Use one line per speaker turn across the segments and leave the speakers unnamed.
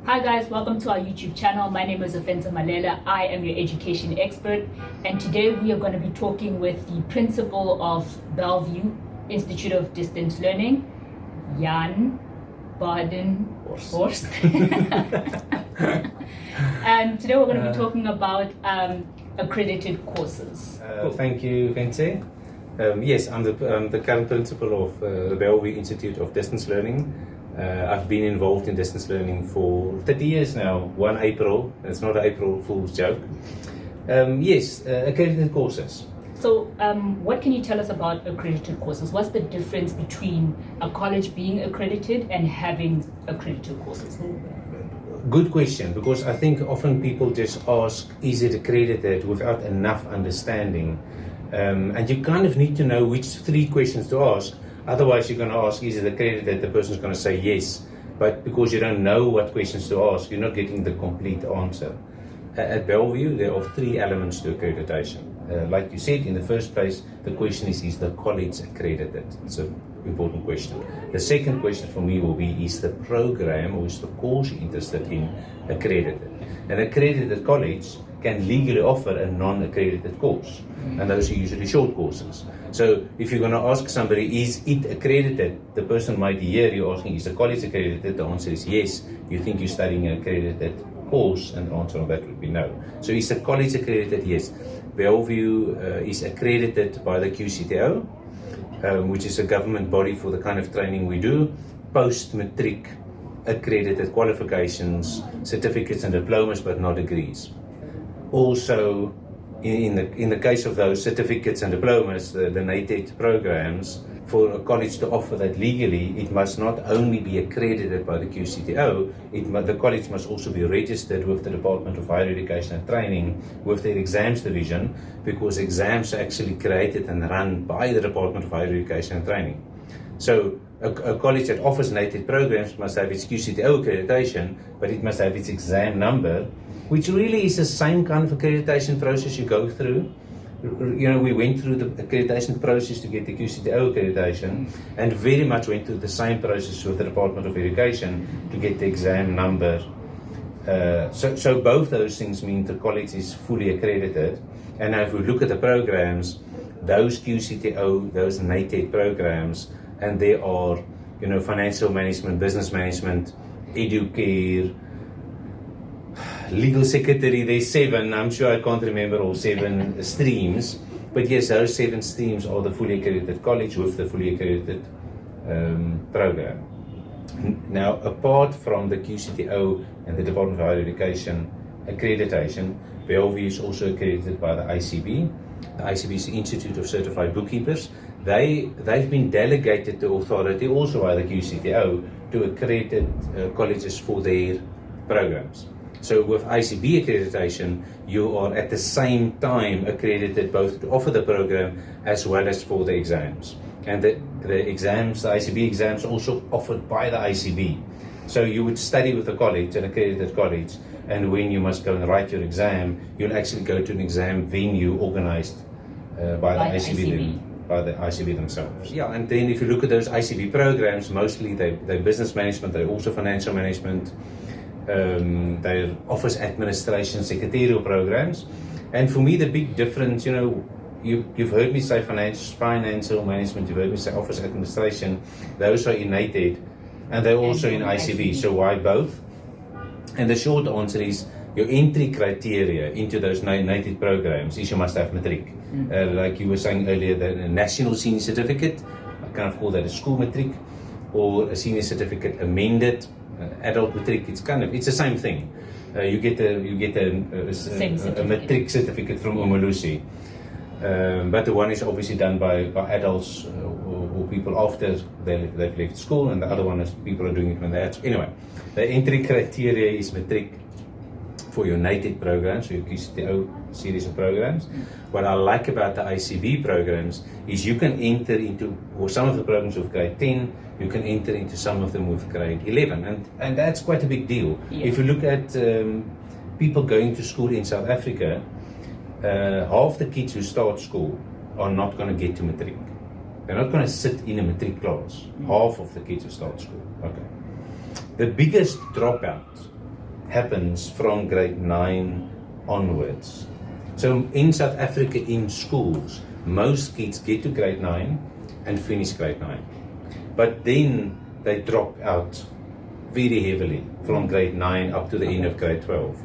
Hi guys, welcome to our YouTube channel. My name is Offensa Malela. I am your education expert, and today we are going to be talking with the principal of Bellview Institute of Distance Learning, Jan Badenhorst. And today we're going to be talking about accredited courses.
Thank you, Vente. Yes, I'm the current principal of the Bellview Institute of Distance Learning. I've been involved in distance learning for 30 years now, 1 April. It's not an April Fool's joke. Accredited courses.
So what can you tell us about accredited courses? What's the difference between a college being accredited and having accredited courses?
Good question, because I think often people just ask, is it accredited, without enough understanding. And you kind of need to know which 3 questions to ask. Otherwise, you're going to ask, is it accredited? The person's going to say yes. But because you don't know what questions to ask, you're not getting the complete answer. At Bellview, there are 3 elements to accreditation. Like you said, in the first place, the question is the college accredited? It's an important question. The second question for me will be, is the program or is the course you're interested in accredited? An accredited college can legally offer a non-accredited course, and those are usually short courses. So if you're going to ask somebody, is it accredited? The person might hear you asking, is the college accredited? The answer is yes. You think you're studying an accredited course, and the answer on that would be no. So is the college accredited? Yes. Bellview is accredited by the QCTO, which is a government body for the kind of training we do. Post-matric accredited qualifications, certificates and diplomas, but not degrees. Also, in the case of those certificates and diplomas, the NATED programs, for a college to offer that legally, it must not only be accredited by the QCTO, the college must also be registered with the Department of Higher Education and Training, with their exams division, because exams are actually created and run by the Department of Higher Education and Training. So a college that offers NATED programs must have its QCTO accreditation, but it must have its exam number, which really is the same kind of accreditation process you go through. You know, we went through the accreditation process to get the QCTO accreditation, and very much went through the same process with the Department of Education to get the exam number. So both those things mean the college is fully accredited. And now if we look at the programs, those QCTO, those NATED programs, and there are, financial management, business management, educare, legal secretary, there's 7, I'm sure I can't remember all 7 streams, but yes, those 7 streams are the fully accredited college with the fully accredited program. Now, apart from the QCTO and the Department of Higher Education accreditation, Bellview is also accredited by the ICB. The ICB is the Institute of Certified Bookkeepers. They've been delegated to authority also by the QCTO to accredit colleges for their programs. So with ICB accreditation, you are at the same time accredited both to offer the program as well as for the exams. And the exams, the ICB exams, are also offered by the ICB. So you would study with a college, an accredited college, and when you must go and write your exam, you'll actually go to an exam venue organized by the ICB themselves. Yeah, and then if you look at those ICB programs, mostly they're business management, they're also financial management, their office administration, secretarial programs. And for me, the big difference, you've heard me say financial management, you've heard me say office administration, those are in NATED, and they're also in ICB. So why both? And the short answer is, your entry criteria into those NATED programs is you must have matric. Like you were saying earlier, the national senior certificate, I kind of call that a school matric, or a senior certificate amended, adult matric. It's the same thing. You get a matric certificate from Umalusi, but the one is obviously done by adults or people after they've left school, and the other one is people are doing it when they're at. Anyway, the entry criteria is matric for your NATED programs, so your QCTO series of programs. What I like about the ICB programs is you can enter into, or some of the programs with grade 10, you can enter into some of them with grade 11, and that's quite a big deal. Yeah. If you look at people going to school in South Africa, half the kids who start school are not going to get to matric. They're not going to sit in a matric class. Half of the kids who start school. Okay. The biggest dropout happens from grade 9 onwards. So in South Africa, in schools, most kids get to grade 9 and finish grade 9. But then they drop out very heavily from grade 9 up to the end of grade 12.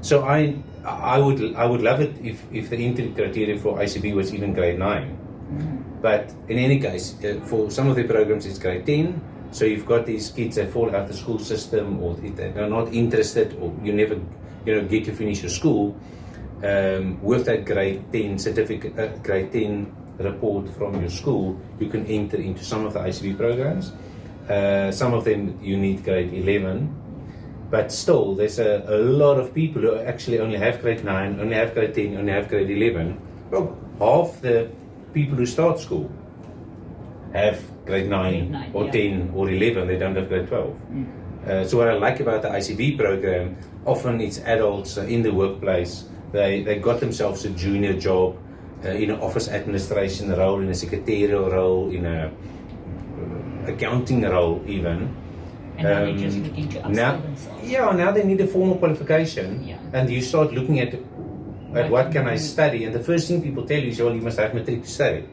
So I would love it if the entry criteria for ICB was even grade 9. But in any case, for some of the programs it's grade 10. So you've got these kids that fall out of the school system, or they're not interested, or you never get to finish your school. With that grade 10 certificate, grade 10 report from your school, you can enter into some of the ICB programs. Some of them you need grade 11, but still there's a lot of people who actually only have grade 9, only have grade 10, only have grade 11. Well, half the people who start school have grade 9 or 10 or 11, they don't have grade 12. So what I like about the ICB program, often it's adults in the workplace, they got themselves a junior job, in an office administration role, in a secretarial role, in a accounting role even.
And now they're just looking to upskill themselves.
Yeah, now they need a formal qualification, and you start looking at what can I study, and the first thing people tell you is, well, you must have matric to study.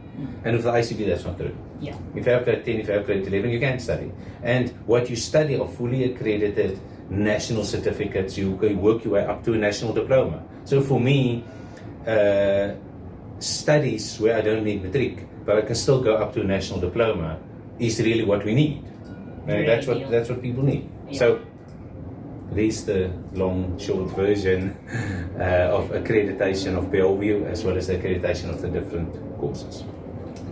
And with the ICB, that's not true.
Yeah.
If you have grade 10, if you have grade 11, you can study. And what you study are fully accredited national certificates. You can work your way up to a national diploma. So for me, studies where I don't need matric, but I can still go up to a national diploma, is really what we need. And that's what people need. Yeah. So there's the long, short version of accreditation of Bellview, as well as the accreditation of the different courses.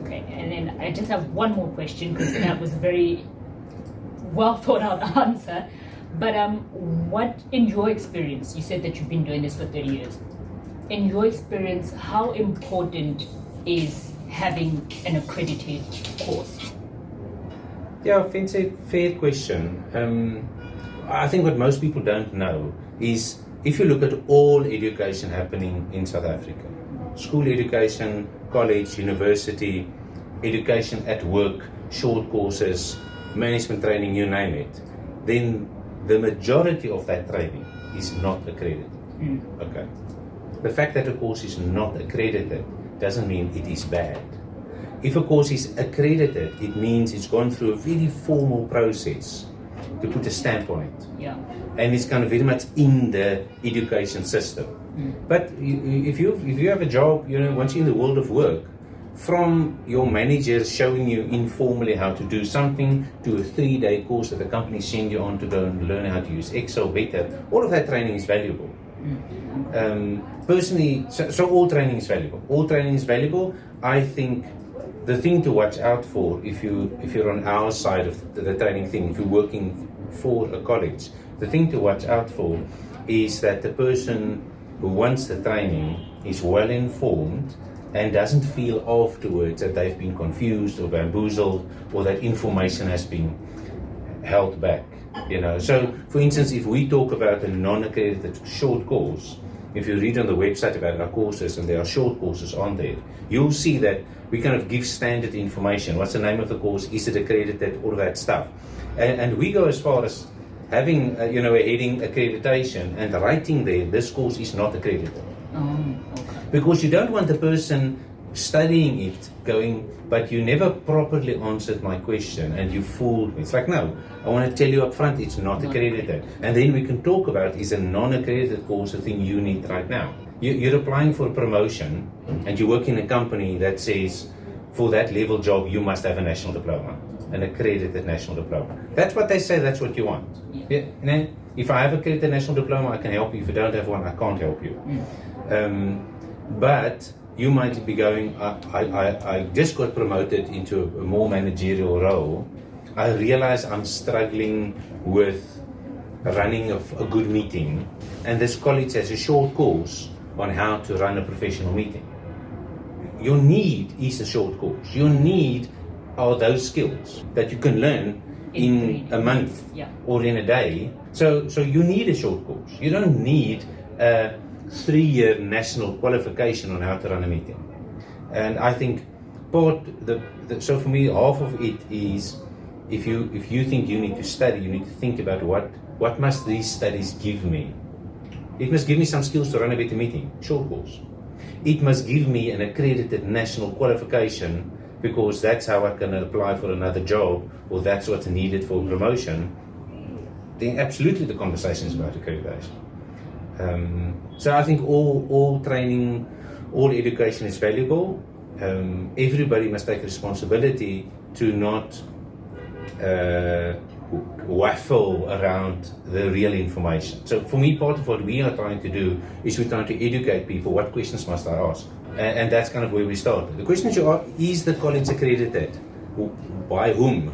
Okay, and then I just have one more question, because that was a very well thought out answer. But what, in your experience, you said that you've been doing this for 30 years. In your experience, how important is having an accredited course?
Yeah, it's a fair question. I think what most people don't know is, if you look at all education happening in South Africa, school education, college, university, education at work, short courses, management training, you name it, then the majority of that training is not accredited. Okay. The fact that a course is not accredited doesn't mean it is bad. If a course is accredited, it means it's gone through a very formal process to put a stamp on it.
Yeah.
And it's kind of very much in the education system. But if you have a job, once you're in the world of work, from your manager showing you informally how to do something, to a 3-day course that the company send you on to go and learn how to use Excel better, all of that training is valuable. Personally, so all training is valuable. All training is valuable. I think the thing to watch out for, if you're on our side of the training thing, if you're working for a college, the thing to watch out for is that the person who wants the training is well informed and doesn't feel afterwards that they've been confused or bamboozled, or that information has been held back. So for instance, if we talk about a non-accredited short course, if you read on the website about our courses, and there are short courses on there, you'll see that we kind of give standard information. What's the name of the course? Is it accredited? All of that stuff. And we go as far as having a heading accreditation and writing there, this course is not accredited.
Okay.
Because you don't want the person studying it going, but you never properly answered my question and you fooled me. It's like, no, I want to tell you up front, it's not accredited. And then we can talk about, is a non-accredited course a thing you need right now? You're applying for a promotion and you work in a company that says, for that level job, you must have a national diploma, an accredited national diploma. That's what they say, that's what you want. Yeah. And then, if I have a accredited national diploma, I can help you. If you don't have one, I can't help you. But you might be going, I just got promoted into a more managerial role. I realize I'm struggling with running a good meeting, and this college has a short course on how to run a professional meeting. Your need is a short course. Your need are those skills that you can learn in a month or in a day. So you need a short course. You don't need a 3-year national qualification on how to run a meeting. And I think so for me, half of it is, if you think you need to study, you need to think about what what must these studies give me? It must give me some skills to run a better meeting, short course. It must give me an accredited national qualification, because that's how I can apply for another job, or that's what's needed for promotion. Then absolutely the conversation is about accreditation. So I think all training, all education is valuable. Everybody must take responsibility to not waffle around the real information. So for me, part of what we are trying to do is we're trying to educate people. What questions must I ask? And that's kind of where we start. The question you ask, is the college accredited? By whom?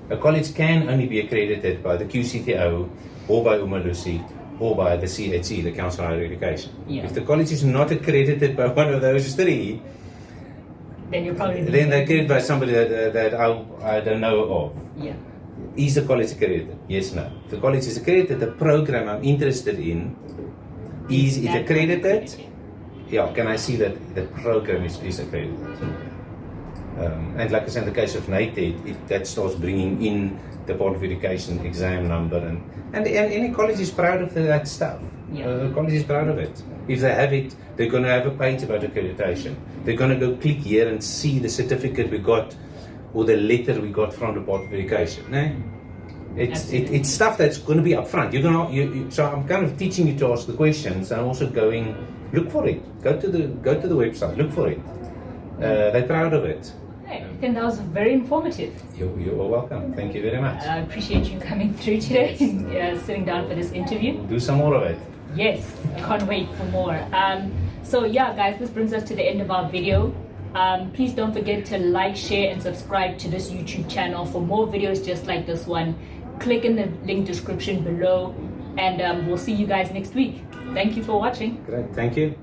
A college can only be accredited by the QCTO, or by Umalusi, or by the CHE, the Council on Higher Education.
Yeah.
If the college is not accredited by one of those three,
then you're probably
then they're accredited by somebody that I don't know of.
Yeah.
Is the college accredited? Yes, no. If the college is accredited, the program I'm interested in, is it accredited? Yeah, can I see that the program is accredited? And like I said, in the case of NATED, that starts bringing in the Board of Education exam number, and any college is proud of that stuff.
Yeah.
College is proud of it. If they have it, they're going to have a page about accreditation. They're going to go click here and see the certificate we got, or the letter we got from the Board of Education. No? It's stuff that's going to be up front. So I'm kind of teaching you to ask the questions, and also going, look for it. Go to the website, look for it. They're proud of it.
I think that was very informative.
You're welcome. Thank you very much.
I appreciate you coming through today and sitting down for this interview.
Do some more of it.
Yes, I can't wait for more. So yeah, guys, this brings us to the end of our video. Please don't forget to like, share, and subscribe to this YouTube channel for more videos just like this one. Click in the link description below, and we'll see you guys next week. Thank you for watching.
Great. Thank you.